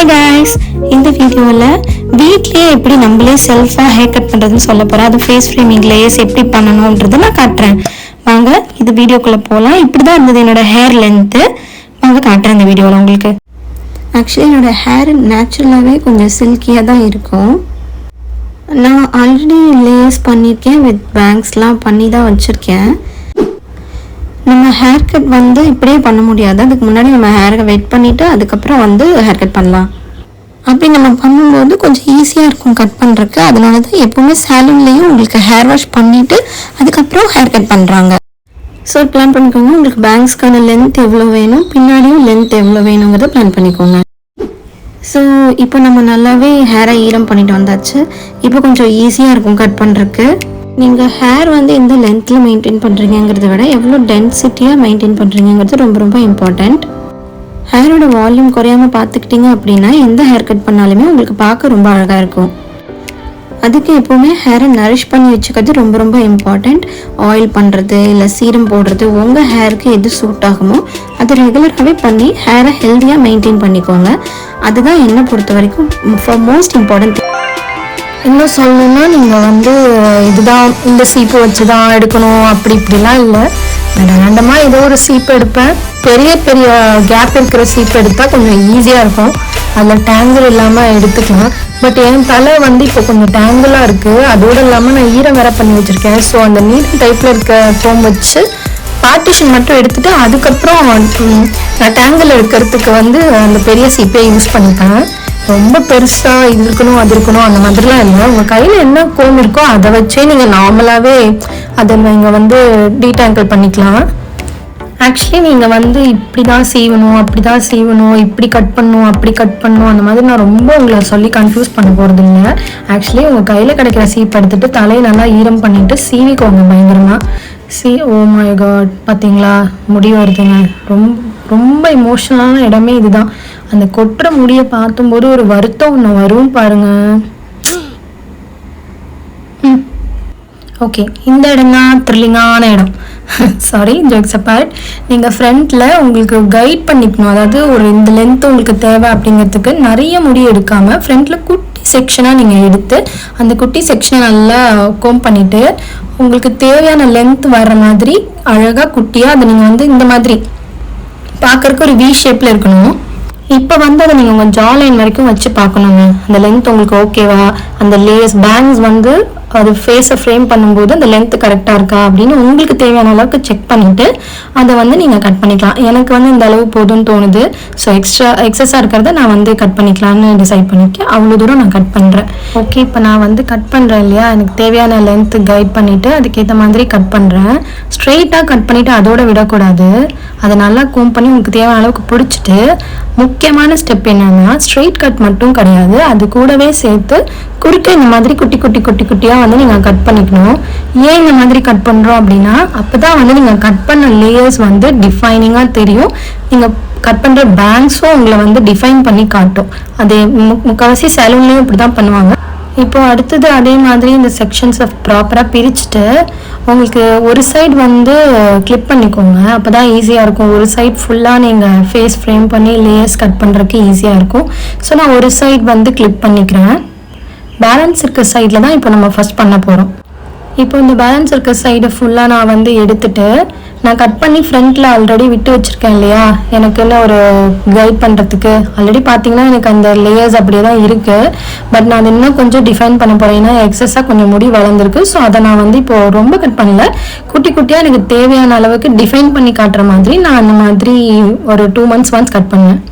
Hi guys, இந்த வீடியோவில் வீட்லேயே எப்படி நம்மளே செல்ஃபாக ஹேர் கட் பண்ணுறதுன்னு சொல்ல போகிறேன். அது ஃபேஸ் ஃப்ரேமிங் லேயர்ஸ் எப்படி பண்ணணுன்றதை நான் காட்டுறேன். வாங்க இது வீடியோக்குள்ளே போகலாம். இப்படி தான் இருந்தது என்னோடய ஹேர் லென்த்து. வாங்க காட்டுறேன் இந்த வீடியோவில் உங்களுக்கு. ஆக்சுவலி என்னோடய ஹேர் நேச்சுரலாகவே கொஞ்சம் சில்கியாக தான் இருக்கும். நான் ஆல்ரெடி லேயர்ஸ் பண்ணியிருக்கேன், வித் பேங்க்ஸ்லாம் பண்ணி தான் வச்சுருக்கேன். நம்ம ஹேர் கட் இப்படியே பண்ண முடியாது. அதுக்கு முன்னாடி நம்ம ஹேரை வெட் பண்ணிவிட்டு அதுக்கப்புறம் ஹேர் கட் பண்ணலாம். அப்படி நம்ம பண்ணும்போது கொஞ்சம் ஈஸியாக இருக்கும் கட் பண்ணுறதுக்கு. அதனால தான் எப்போவுமே சாலூன்லேயும் உங்களுக்கு ஹேர் வாஷ் பண்ணிவிட்டு அதுக்கப்புறம் ஹேர் கட் பண்ணுறாங்க. ஸோ பிளான் பண்ணிக்கோங்க, உங்களுக்கு பேங்க்ஸ்க்கான லென்த் எவ்வளோ வேணும், பின்னாடியும் லென்த் எவ்வளோ வேணுங்கிறத பிளான் பண்ணிக்கோங்க. ஸோ இப்போ நம்ம நல்லாவே ஹேரை ஈரம் பண்ணிட்டு வந்தாச்சு. இப்போ கொஞ்சம் ஈஸியாக இருக்கும் கட் பண்ணுறதுக்கு. நீங்கள் ஹேர் எந்த லென்த்தில் மெயின்டைன் பண்ணுறீங்கிறத விட எவ்வளோ டென்சிட்டியாக மெயின்டைன் பண்ணுறீங்கிறது ரொம்ப ரொம்ப இம்பார்ட்டண்ட். ஹேரோட வால்யூம் குறையாமல் பார்த்துக்கிட்டிங்க அப்படின்னா எந்த ஹேர் கட் பண்ணாலுமே உங்களுக்கு பார்க்க ரொம்ப அழகாக இருக்கும். அதுக்கு எப்போவுமே ஹேரை நரிஷ் பண்ணி வச்சுக்கிறது ரொம்ப ரொம்ப இம்பார்ட்டண்ட். ஆயில் பண்ணுறது இல்லை சீரம் போடுறது உங்கள் ஹேருக்கு எது சூட் ஆகுமோ அதை ரெகுலராகவே பண்ணி ஹேரை ஹெல்த்தியாக மெயின்டைன் பண்ணிக்கோங்க. அதுதான் என்னை பொறுத்த வரைக்கும் மோஸ்ட் இம்பார்ட்டன்ட். இன்னும் சொல்லணும்னா நீங்கள் இதுதான் இந்த சீப்பு வச்சு தான் எடுக்கணும் அப்படி இப்படிலாம் இல்லை. ரேண்டமாக ஏதோ ஒரு சீப்பு எடுப்பேன். பெரிய பெரிய கேப் இருக்கிற சீப்பு எடுத்தால் கொஞ்சம் ஈஸியாக இருக்கும், அதில் டேங்கிள் இல்லாமல் எடுத்துக்கலாம். பட் என் தலை இப்போ கொஞ்சம் டேங்கிளாக இருக்குது. அதோடு இல்லாமல் நான் ஈரம் வேற பண்ணி வச்சுருக்கேன். ஸோ அந்த நீட் டைப்பில் இருக்க ஃபோம் வச்சு பார்ட்டிஷன் மட்டும் எடுத்துகிட்டு அதுக்கப்புறம் நான் டேங்கிள் எடுக்கிறதுக்கு அந்த பெரிய சீப்பே யூஸ் பண்ணிப்பேன். ரொம்ப பெருசாக இது இருக்கணும் அது இருக்கணும் அந்த மாதிரிலாம் இல்லை. உங்கள் கையில் என்ன கோம் இருக்கோ அதை வச்சே நீங்கள் நார்மலாகவே அதை நீங்கள் டீடாங்கிள் பண்ணிக்கலாம். ஆக்சுவலி நீங்கள் இப்படி தான் செய்யணும் அப்படி தான் செய்யணும், இப்படி கட் பண்ணணும் அப்படி கட் பண்ணணும் அந்த மாதிரி நான் ரொம்ப உங்களை சொல்லி கன்ஃபியூஸ் பண்ண போகிறது இல்லை. ஆக்சுவலி உங்கள் கையில் கிடைக்கிற சீப் எடுத்துகிட்டு தலையை நல்லா ஈரம் பண்ணிவிட்டு சீவிக்கோங்க பயங்கரமாக. ஓ மை காட், பார்த்தீங்களா முடி வருதுங்க. ரொம்ப இமோஷனலான இடமே இதுதான். அந்த கொட்டுற முடியை பார்த்தும்போது ஒரு வருத்தம் ஒன்று வரும் பாருங்க. ஓகே, இந்த இடம் தான் த்ரில்லிங்கான இடம். Sorry, jokes apart. நீங்கள் ஃப்ரண்ட்டில் உங்களுக்கு கைட் பண்ணிக்கணும். அதாவது இந்த லென்த் உங்களுக்கு தேவை அப்படிங்கிறதுக்கு நிறைய முடி எடுக்காமல் ஃப்ரண்ட்டில் குட்டி செக்ஷனாக நீங்கள் எடுத்து அந்த குட்டி செக்ஷனை நல்லா கோம் பண்ணிவிட்டு உங்களுக்கு தேவையான லென்த் வர்ற மாதிரி அழகாக குட்டியாக அதை நீங்கள் இந்த மாதிரி பார்க்கறக்கு ஒரு வி ஷேப்பில் இருக்கணும். இப்போ அதை நீங்கள் உங்கள் ஜா லைன் வரைக்கும் வச்சு பார்க்கணுங்க. அந்த லென்த் உங்களுக்கு ஓகேவா, அந்த லேயர்ஸ் பேங்க்ஸ் அது ஃபேஸை ஃப்ரேம் பண்ணும்போது அந்த லென்த்து கரெக்டாக இருக்கா அப்படின்னு உங்களுக்கு தேவையான அளவுக்கு செக் பண்ணிவிட்டு அதை நீங்கள் கட் பண்ணிக்கலாம். எனக்கு இந்த அளவு போதும்னு தோணுது. ஸோ எக்ஸஸாக இருக்கிறத நான் கட் பண்ணிக்கலான்னு டிசைட் பண்ணிக்க அவ்வளோ தூரம் நான் கட் பண்ணுறேன். ஓகே, இப்போ நான் கட் பண்ணுறேன் இல்லையா, எனக்கு தேவையான லென்த்து கைட் பண்ணிவிட்டு அதுக்கேற்ற மாதிரி கட் பண்ணுறேன். ஸ்ட்ரெயிட்டாக கட் பண்ணிவிட்டு அதோட விடக்கூடாது. அதை நல்லா கோம் பண்ணி உங்களுக்கு தேவையான அளவுக்கு பிடிச்சிட்டு முக்கியமான ஸ்டெப் என்னன்னா ஸ்ட்ரெயிட் கட் மட்டும் கிடையாது, அது கூடவே சேர்த்து குறுக்க இந்த மாதிரி குட்டி குட்டி குட்டி குட்டியாக நீங்கள் கட் பண்ணிக்கணும். ஏன் இந்த மாதிரி கட் பண்ணுறோம் அப்படின்னா அப்போ தான் நீங்கள் கட் பண்ண லேயர்ஸ் டிஃபைனிங்காக தெரியும். நீங்கள் கட் பண்ணுற பேங்க்ஸும் உங்களை டிஃபைன் பண்ணி காட்டும். அது முக்கால்வாசி சலூன்லேயும் இப்படி தான் பண்ணுவாங்க. இப்போ அடுத்தது அதே மாதிரி இந்த செக்ஷன்ஸை ப்ராப்பராக பிரிச்சுட்டு உங்களுக்கு ஒரு சைடு கிளிப் பண்ணிக்கோங்க. அப்போ தான் ஈஸியாக இருக்கும். ஒரு சைட் ஃபுல்லாக நீங்கள் ஃபேஸ் ஃப்ரேம் பண்ணி லேயர்ஸ் கட் பண்ணுறதுக்கு ஈஸியாக இருக்கும். ஸோ நான் ஒரு சைடு கிளிப் பண்ணிக்கிறேன். பேலன்ஸ் இருக்க சைடில் தான் இப்போ நம்ம ஃபஸ்ட் பண்ண போகிறோம். இப்போ இந்த பேலன்ஸ் இருக்க சைடை ஃபுல்லாக நான் எடுத்துட்டு நான் கட் பண்ணி ஃப்ரண்ட்டில் ஆல்ரெடி விட்டு வச்சுருக்கேன் இல்லையா, எனக்குன்னு ஒரு கைட் பண்ணுறதுக்கு. ஆல்ரெடி பார்த்தீங்கன்னா எனக்கு அந்த லேயர்ஸ் அப்படியே தான் இருக்குது. பட் நான் அது இன்னும் கொஞ்சம் டிஃபைன் பண்ண போகிறேன். ஏன்னா எக்ஸஸாக கொஞ்சம் முடி வளர்ந்துருக்கு. ஸோ அதை நான் இப்போது ரொம்ப கட் பண்ணல, குட்டி குட்டியாக எனக்கு தேவையான அளவுக்கு டிஃபைன் பண்ணி காட்டுற மாதிரி நான் அந்த மாதிரி ஒரு 2 months ஒன்ஸ் கட் பண்ணேன்.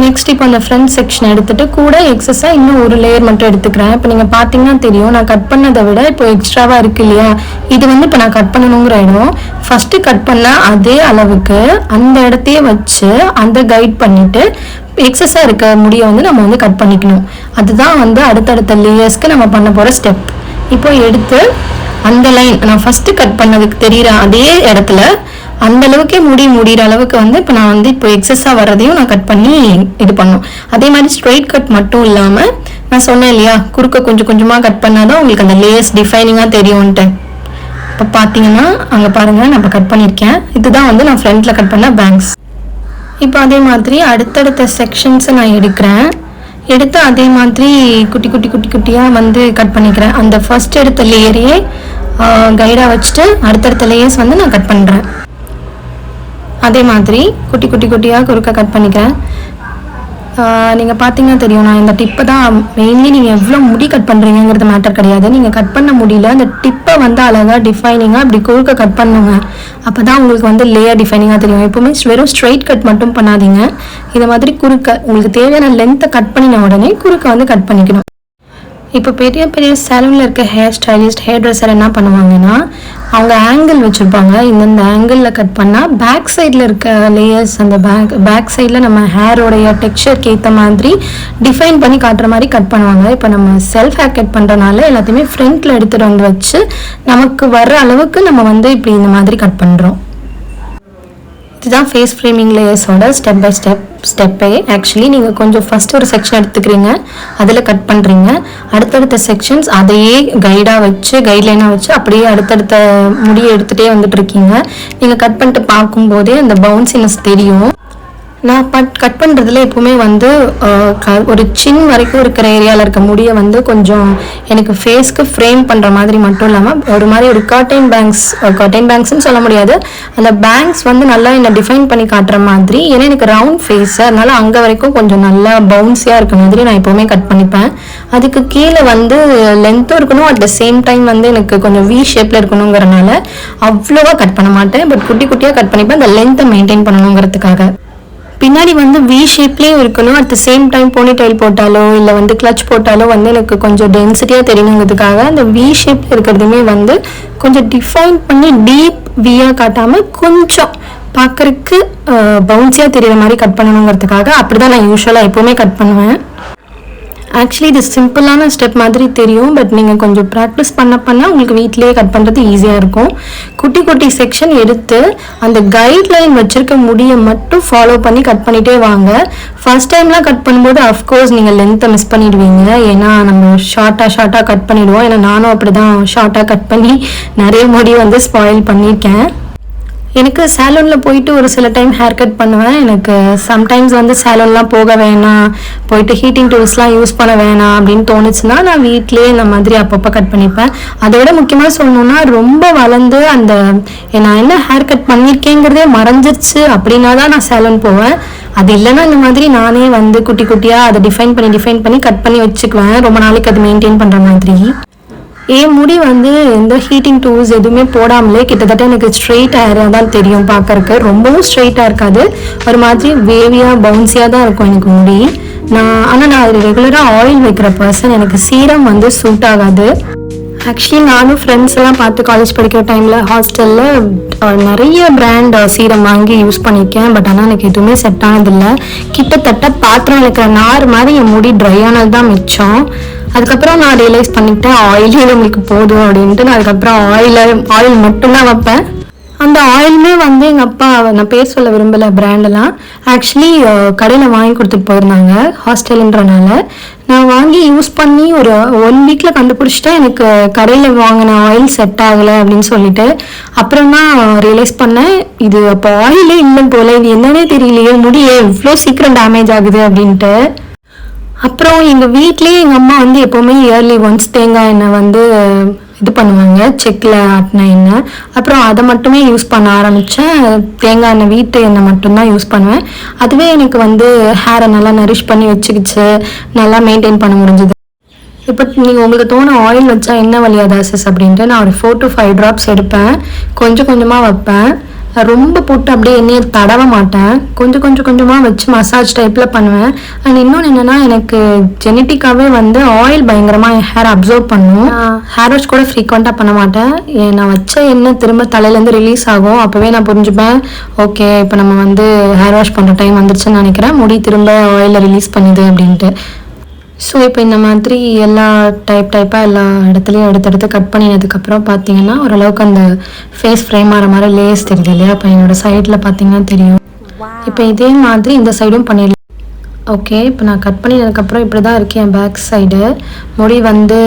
நெக்ஸ்ட் இப்போ அந்த ஃப்ரண்ட் செக்ஷன் எடுத்துகிட்டு கூட எக்ஸஸாக இன்னும் ஒரு லேயர் மட்டும் எடுத்துக்கிறேன். இப்போ நீங்கள் பார்த்தீங்கன்னா தெரியும், நான் கட் பண்ணதை விட இப்போ எக்ஸ்ட்ராவாக இருக்குது இல்லையா, இது இப்போ நான் கட் பண்ணணுங்கிற இடம். ஃபஸ்ட்டு கட் பண்ண அதே அளவுக்கு அந்த இடத்தையே வச்சு அந்த கைட் பண்ணிவிட்டு எக்ஸஸாக இருக்க முடியை நம்ம கட் பண்ணிக்கணும். அதுதான் அடுத்தடுத்த லேயர்ஸ்க்கு நம்ம பண்ண போகிற ஸ்டெப். இப்போ எடுத்து அந்த லைன் நான் ஃபஸ்ட்டு கட் பண்ணதுக்கு தெரிகிற அதே இடத்துல அந்த அளவுக்கே முடிகிற அளவுக்கு இப்போ நான் இப்போ எக்ஸஸாக வர்றதையும் நான் கட் பண்ணி இது பண்ணோம். அதே மாதிரி ஸ்ட்ரெயிட் கட் மட்டும் இல்லாமல் நான் சொன்னேன் இல்லையா, குறுக்க கொஞ்சம் கொஞ்சமாக கட் பண்ணால் தான் உங்களுக்கு அந்த லேயர்ஸ் டிஃபைனிங்காக தெரியும்ன்ட்டு. இப்போ பார்த்தீங்கன்னா அங்கே பாருங்கள் நான் இப்போ கட் பண்ணியிருக்கேன். இதுதான் நான் ஃப்ரண்ட்டில் கட் பண்ண பேங்க்ஸ். இப்போ அதே மாதிரி அடுத்தடுத்த செக்ஷன்ஸை நான் எடுத்து அதே மாதிரி குட்டி குட்டி குட்டி குட்டியாக வந்து கட் பண்ணிக்கிறேன். அந்த ஃபர்ஸ்ட் எடுத்த லேயரையே கைடாக வச்சுட்டு அடுத்தடுத்த லேயர்ஸ் வந்து நான் கட் பண்ணுறேன். அதே மாதிரி குட்டி குட்டி குட்டியாக குறுக்க கட் பண்ணிக்கிறேன். நீங்கள் பார்த்தீங்கன்னா தெரியும், நான் இந்த டிப்பை தான் மெயின்லி நீங்கள் எவ்வளோ முடி கட் பண்ணுறீங்கிறது மேட்டர் கிடையாது. நீங்கள் கட் பண்ண முடியல அந்த டிப்பை வந்து அழகாக டிஃபைனிங்காக இப்படி குறுக்க கட் பண்ணுங்க. அப்போ தான் உங்களுக்கு வந்து லேயர் டிஃபைனிங்காக தெரியும். எப்போவுமே வெறும் ஸ்ட்ரைட் கட் மட்டும் பண்ணாதீங்க. இதை மாதிரி குறுக்க உங்களுக்கு தேவையான லென்த்தை கட் பண்ணின உடனே குறுக்க வந்து கட் பண்ணிக்கணும். இப்போ பெரிய பெரிய சேலூனில் இருக்க ஹேர் ஸ்டைலிஸ்ட், ஹேர் ட்ரெஸ்ஸர் என்ன பண்ணுவாங்கன்னா, அவங்க ஆங்கிள் வச்சுருப்பாங்க. இந்தந்த ஆங்கிளில் கட் பண்ணால் பேக் சைடில் இருக்க லேயர்ஸ் அந்த பேக் சைடில் நம்ம ஹேரோடைய டெக்ஸ்சருக்கு ஏற்ற மாதிரி டிஃபைன் பண்ணி காட்டுற மாதிரி கட் பண்ணுவாங்க. இப்போ நம்ம செல்ஃப் ஹேர் கட் பண்ணுறனால எல்லாத்தையுமே ஃப்ரண்ட்டில் எடுத்துகிட்டு வந்து வச்சு நமக்கு வர்ற அளவுக்கு நம்ம வந்து இப்படி இந்த மாதிரி கட் பண்ணுறோம். இதுதான் ஃபேஸ் ஃப்ரேமிங் லேயர்ஸோட ஸ்டெப் பை ஸ்டெப்பே. ஆக்சுவலி நீங்கள் கொஞ்சம் ஃபஸ்ட்டு ஒரு செக்ஷன் எடுத்துக்கிறீங்க, அதில் கட் பண்ணுறீங்க. அடுத்தடுத்த செக்ஷன்ஸ் அதையே கைட்லைனாக வச்சு அப்படியே அடுத்தடுத்த முடியை எடுத்துகிட்டே வந்துட்டு இருக்கீங்க. நீங்கள் கட் பண்ணிட்டு பார்க்கும்போதே அந்த பவுன்சினஸ் தெரியும். நான் கட் பண்ணுறதுல எப்போவுமே வந்து ஒரு சின் வரைக்கும் இருக்கிற ஏரியாவில் இருக்க முடியை வந்து கொஞ்சம் எனக்கு ஃபேஸ்க்கு ஃப்ரேம் பண்ணுற மாதிரி மட்டும் இல்லாமல் ஒரு மாதிரி ஒரு கர்டைன் பேங்க்ஸ்ன்னு சொல்ல முடியாது, அந்த பேங்க்ஸ் வந்து நல்லா என்னை டிஃபைன் பண்ணி காட்டுற மாதிரி. ஏன்னா எனக்கு ரவுண்ட் ஃபேஸ், அதனால அங்கே வரைக்கும் கொஞ்சம் நல்லா பவுன்ஸியாக இருக்க மாதிரி நான் எப்போவுமே கட் பண்ணிப்பேன். அதுக்கு கீழே வந்து லென்த்தும் இருக்கணும், அட் த சேம் டைம் வந்து எனக்கு கொஞ்சம் வி ஷேப்பில் இருக்கணுங்கிறனால அவ்வளோவா கட் பண்ண மாட்டேன். பட் குட்டி குட்டியாக கட் பண்ணிப்பேன், அந்த லென்த்தை மெயின்டைன் பண்ணணுங்கிறதுக்காக. பின்னாடி வந்து வி ஷேப்லேயும் இருக்கணும், at the same time pony tail போட்டாலோ இல்லை வந்து கிளச் போட்டாலோ வந்து எனக்கு கொஞ்சம் டென்சிட்டியாக தெரியணுங்கிறதுக்காக அந்த வி ஷேப்பில் இருக்கிறதுமே வந்து கொஞ்சம் டிஃபைன் பண்ணி டீப் வியாக காட்டாமல் கொஞ்சம் பார்க்குறதுக்கு பவுன்ஸியாக தெரிகிற மாதிரி கட் பண்ணணுங்கிறதுக்காக அப்படி தான் நான் யூஸ்வலாக எப்போவுமே கட் பண்ணுவேன். ஆக்சுவலி இது சிம்பிளான ஸ்டெப் மாதிரி தெரியும், பட் நீங்கள் கொஞ்சம் ப்ராக்டிஸ் பண்ண உங்களுக்கு வீட்டிலேயே கட் பண்ணுறது ஈஸியாக இருக்கும். குட்டி குட்டி செக்ஷன் எடுத்து அந்த கைட்லைன் வச்சுருக்க முடியை மட்டும் ஃபாலோ பண்ணி கட் பண்ணிகிட்டே வாங்க. ஃபர்ஸ்ட் டைம்லாம் கட் பண்ணும்போது அஃப்கோர்ஸ் நீங்கள் லென்த்தை மிஸ் பண்ணிடுவீங்க, ஏன்னா நம்ம ஷார்ட்டாக கட் பண்ணிவிடுவோம். ஏன்னா நானும் அப்படி தான் ஷார்ட்டாக கட் பண்ணி நிறைய முடி வந்து ஸ்பாயில் பண்ணியிருக்கேன். எனக்கு சேலூனில் போயிட்டு ஒரு சில டைம் ஹேர் கட் பண்ணுவேன். எனக்கு சம்டைம்ஸ் வந்து சேலூன்லாம் போக வேணாம், போயிட்டு ஹீட்டிங் டூல்ஸ்லாம் யூஸ் பண்ண வேணாம் அப்படின்னு தோணுச்சுன்னா நான் வீட்டிலேயே இந்த மாதிரி அப்பப்போ கட் பண்ணிப்பேன். அதோட முக்கியமாக சொல்லணுன்னா ரொம்ப வளர்ந்து அந்த நான் என்ன ஹேர் கட் பண்ணியிருக்கேங்கிறதே மறைஞ்சிருச்சு அப்படின்னா தான் நான் சேலூன் போவேன். அது இல்லைன்னா இந்த மாதிரி நானே வந்து குட்டி குட்டியாக அதை டிஃபைன் பண்ணி கட் பண்ணி வச்சுக்குவேன், ரொம்ப நாளைக்கு அது மெயின்டைன் பண்ணுற மாதிரி. என் முடி வந்து எந்த ஹீட்டிங் டூல்ஸ் எதுவுமே போடாமலே கிட்டத்தட்ட எனக்கு ஸ்ட்ரெயிட் ஹேராக தான் தெரியும் பார்க்கறக்கு. ரொம்பவும் ஸ்ட்ரெயிட்டாக இருக்காது, ஒரு மாதிரி வேவியாக பவுன்ஸியாக தான் இருக்கும் எனக்கு முடி. ஆனால் நான் ரெகுலராக ஆயில் வைக்கிற பர்சன், எனக்கு சீரம் வந்து சூட் ஆகாது. ஆக்சுவலி நானும் ஃப்ரெண்ட்ஸ் எல்லாம் பார்த்து காலேஜ் படிக்கிற டைமில் ஹாஸ்டலில் நிறைய பிராண்ட் சீரம் வாங்கி யூஸ் பண்ணியிருக்கேன். பட் ஆனால் எனக்கு எதுவுமே செட் ஆனதில்லை. கிட்டத்தட்ட பாத்திரம் வைக்கிற நார் மாதிரி என் முடி ட்ரை ஆனது தான் மிச்சம். அதுக்கப்புறம் நான் ரியலைஸ் பண்ணிக்கிட்டேன் ஆயிலே நம்மளுக்கு போதும் அப்படின்ட்டு. நான் அதுக்கப்புறம் ஆயில் மட்டும்தான் வைப்பேன். அந்த ஆயிலுமே வந்து எங்கள் அப்பா, நான் பேர் சொல்ல விரும்பலை பிராண்டெல்லாம், ஆக்சுவலி கடையில் வாங்கி கொடுத்துட்டு போயிருந்தாங்க ஹாஸ்டலுன்றனால. நான் வாங்கி யூஸ் பண்ணி ஒரு 1 வீக்கில் கண்டுபிடிச்சிட்டா எனக்கு கடையில் வாங்கின ஆயில் செட் ஆகலை அப்படின்னு சொல்லிட்டு. அப்புறம் தான் ரியலைஸ் பண்ணேன், இது அப்போ ஆயிலே இல்லை போல, இது என்னன்னே தெரியலையே, முடியே இவ்வளோ சீக்கிரம் டேமேஜ் ஆகுது அப்படின்ட்டு. அப்புறம் எங்கள் வீட்லேயே எங்கள் அம்மா வந்து எப்போவுமே இயர்லி ஒன்ஸ் தேங்காய் எண்ணெய் வந்து இது பண்ணுவாங்க, செக்கில் ஆட்டின எண்ணெய். அப்புறம் அதை மட்டுமே யூஸ் பண்ண ஆரம்பித்தேன். தேங்காய் எண்ணெய் வீட்டு எண்ணெய் மட்டும்தான் யூஸ் பண்ணுவேன். அதுவே எனக்கு வந்து ஹேரை நல்லா நரிஷ் பண்ணி வச்சுக்கிச்சு, நல்லா மெயின்டைன் பண்ண முடிஞ்சுது. இப்போ நீங்கள் உங்களுக்கு தோண ஆயில் வச்சா என்ன வழியாதா சிஸ் அப்படின்ட்டு நான் ஒரு 4 to 5 drops எடுப்பேன், கொஞ்சம் கொஞ்சமாக வைப்பேன். ரொம்ப போட்டு அப்படியே எண்ணெயை தடவ மாட்டேன், கொஞ்சமாக வச்சு மசாஜ் டைப்பில் பண்ணுவேன். அண்ட் இன்னொன்று என்னென்னா, எனக்கு ஜெனட்டிக்காகவே வந்து ஆயில் பயங்கரமாக என் ஹேர் அப்சர்வ் பண்ணும். ஹேர் வாஷ் கூட ஃப்ரீக்வெண்ட்டாக பண்ண மாட்டேன். நான் வச்ச எண்ணெய் திரும்ப தலையிலேருந்து ரிலீஸ் ஆகும், அப்போவே நான் புரிஞ்சுப்பேன் ஓகே இப்போ நம்ம வந்து ஹேர் வாஷ் பண்ணுற டைம் வந்துருச்சுன்னு நினைக்கிறேன், முடி திரும்ப ஆயிலில் ரிலீஸ் பண்ணுது அப்படின்ட்டு. ஸோ இப்போ இந்த மாதிரி எல்லா டைப்பாக எல்லா இடத்துலையும் எடுத்து கட் பண்ணினதுக்கப்புறம் பார்த்தீங்கன்னா ஓரளவுக்கு அந்த ஃபேஸ் ஃப்ரேம் ஆகிற மாதிரி லேஸ் தெரியுது இல்லையா? இப்போ என்னோடய சைடில் பார்த்தீங்கன்னா தெரியும். இப்போ இதே மாதிரி இந்த சைடும் பண்ணிடலாம். ஓகே, இப்போ நான் கட் பண்ணினதுக்கப்புறம் இப்படி தான் இருக்குது என் பேக் சைடு. முடி வந்து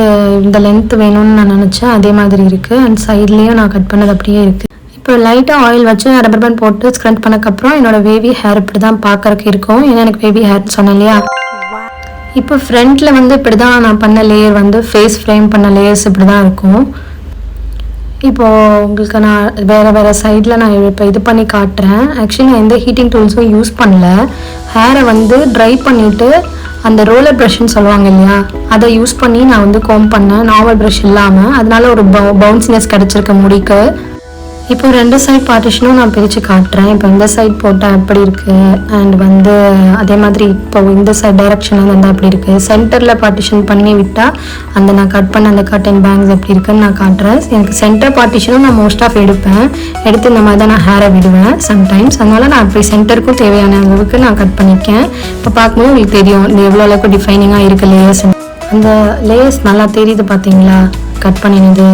இந்த லென்த் வேணும்னு நான் நினச்சேன், அதே மாதிரி இருக்குது. அண்ட் சைட்லேயும் நான் கட் பண்ணது அப்படியே இருக்குது. இப்போ லைட்டாக ஆயில் வச்சு ரப்பர் பேண்ட் போட்டு ஸ்க்ரண்ட் பண்ணக்கப்புறம் என்னோட வேவி ஹேர் இப்படி தான் பார்க்கறதுக்கு இருக்கும். ஏன்னா எனக்கு வேவி ஹேர்னு சொன்னேன் இல்லையா. இப்போ ஃப்ரண்ட்டில் வந்து இப்படி தான் நான் பண்ண லேயர் வந்து ஃபேஸ் ஃப்ரேம் பண்ண லேயர்ஸ் இப்படி தான் இருக்கும். இப்போது உங்களுக்கு நான் வேறு சைடில் நான் இப்போ இது பண்ணி காட்டுறேன். ஆக்சுவலி நான் எந்த ஹீட்டிங் டூல்ஸும் யூஸ் பண்ணல. ஹேரை வந்து ட்ரை பண்ணிவிட்டு அந்த ரோலர் ப்ரஷ்ன்னு சொல்லுவாங்க இல்லையா, அதை யூஸ் பண்ணி நான் வந்து கோம் பண்ணேன், நார்மல் ப்ரஷ் இல்லாமல். அதனால ஒரு பவுன்சினஸ் கிடச்சிருக்க முடிக்கு. இப்போ 2 சைட் பார்ட்டிஷனும் நான் பிரித்து காட்டுறேன். இப்போ இந்த சைட் போட்டால் எப்படி இருக்குது, அண்ட் வந்து அதே மாதிரி இப்போ இந்த சைட் டைரக்ஷனில் இருந்தால் எப்படி இருக்குது, சென்டரில் பார்ட்டிஷன் பண்ணி விட்டால் அந்த நான் கட் பண்ண அந்த கட்டன் பேங்க்ஸ் எப்படி இருக்குன்னு நான் காட்டுறேன். எனக்கு சென்டர் பார்ட்டிஷனும் நான் மோஸ்ட் ஆஃப் எடுத்து இந்த மாதிரி தான் நான் ஹேரை விடுவேன் சம்டைம்ஸ். அதனால் நான் அப்படி சென்டருக்கும் தேவையான அளவுக்கு நான் கட் பண்ணிக்கேன். இப்போ பார்க்கும்போது உங்களுக்கு தெரியும் இது எவ்வளோ அளவுக்கு டிஃபைனிங்காக இருக்குது லேயர்ஸ். அந்த லேயர்ஸ் நல்லா தெரியுது பார்த்தீங்களா கட் பண்ணினது.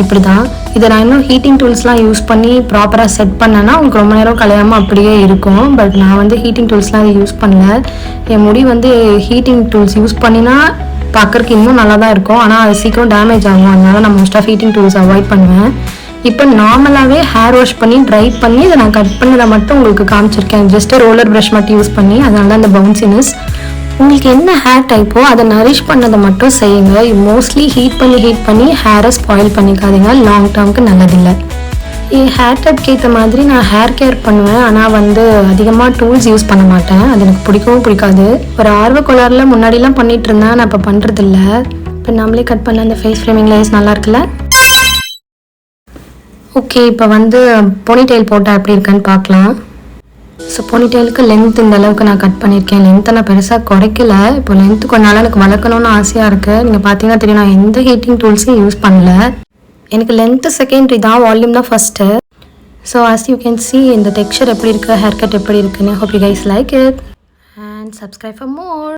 இப்படி தான் இதை நான் இன்னும் ஹீட்டிங் டூல்ஸ்லாம் யூஸ் பண்ணி ப்ராப்பராக செட் பண்ணேன்னா உங்களுக்கு ரொம்ப நேரம் கலையாமல் அப்படியே இருக்கும். பட் நான் வந்து ஹீட்டிங் டூல்ஸ்லாம் அதை யூஸ் பண்ணல. என் முடி வந்து ஹீட்டிங் டூல்ஸ் யூஸ் பண்ணினா பார்க்குறக்கு இன்னும் நல்லா தான் இருக்கும், ஆனால் அது சீக்கிரம் டேமேஜ் ஆகும். அதனால நான் most of heating tools avoid பண்ணுவேன். இப்போ நார்மலாகவே ஹேர் வாஷ் பண்ணி ட்ரை பண்ணி இதை நான் கட் பண்ணதை மட்டும் உங்களுக்கு காமிச்சிருக்கேன். ஜஸ்ட்டு ரோலர் ப்ரஷ் மட்டும் யூஸ் பண்ணி. அதனால தான் இந்த பவுன்சினஸ். உங்களுக்கு என்ன ஹேர் டைப்போ அதை நரிஷ் பண்ணதை மட்டும் செய்யுங்க. மோஸ்ட்லி ஹீட் பண்ணி ஹேரை ஸ்பாயில் பண்ணிக்காதீங்க, லாங் டேர்முக்கு நல்லதில்லை. என் ஹேர் டைப்க்கு ஏற்ற மாதிரி நான் ஹேர் கேர் பண்ணுவேன். ஆனால் வந்து அதிகமாக டூல்ஸ் யூஸ் பண்ண மாட்டேன். அது எனக்கு பிடிக்கவும் பிடிக்காது. ஒரு ஆர்வ கோளாறுல முன்னாடிலாம் பண்ணிட்டு இருந்தேன், நான் இப்போ பண்ணுறதில்ல. இப்போ நம்மளே கட் பண்ண அந்த ஃபேஸ் ஃப்ரேமிங் லேயர்ஸ் நல்லா இருக்குல்ல. ஓகே, இப்போ வந்து போனிடெயில் போட்டால் எப்படி இருக்குன்னு பார்க்கலாம். ஸோ போனிடெயிலுக்கு லென்த் இந்த அளவுக்கு நான் கட் பண்ணியிருக்கேன். லென்த்தை நான் பெருசாக குறைக்கல. இப்போ லென்த்து கொஞ்ச நாள் எனக்கு வளர்க்கணும்னு ஆசையாக இருக்குது. நீங்கள் பார்த்தீங்கன்னா தெரியும் நான் எந்த ஹீட்டிங் டூல்ஸையும் யூஸ் பண்ணல. எனக்கு லென்த்து செகண்டரி தான், வால்யூம் தான் first. So as you can see இந்த டெக்ஸ்சர் எப்படி இருக்குது, ஹேர் கட் எப்படி இருக்குன்னு. Hope you guys like it and subscribe for more.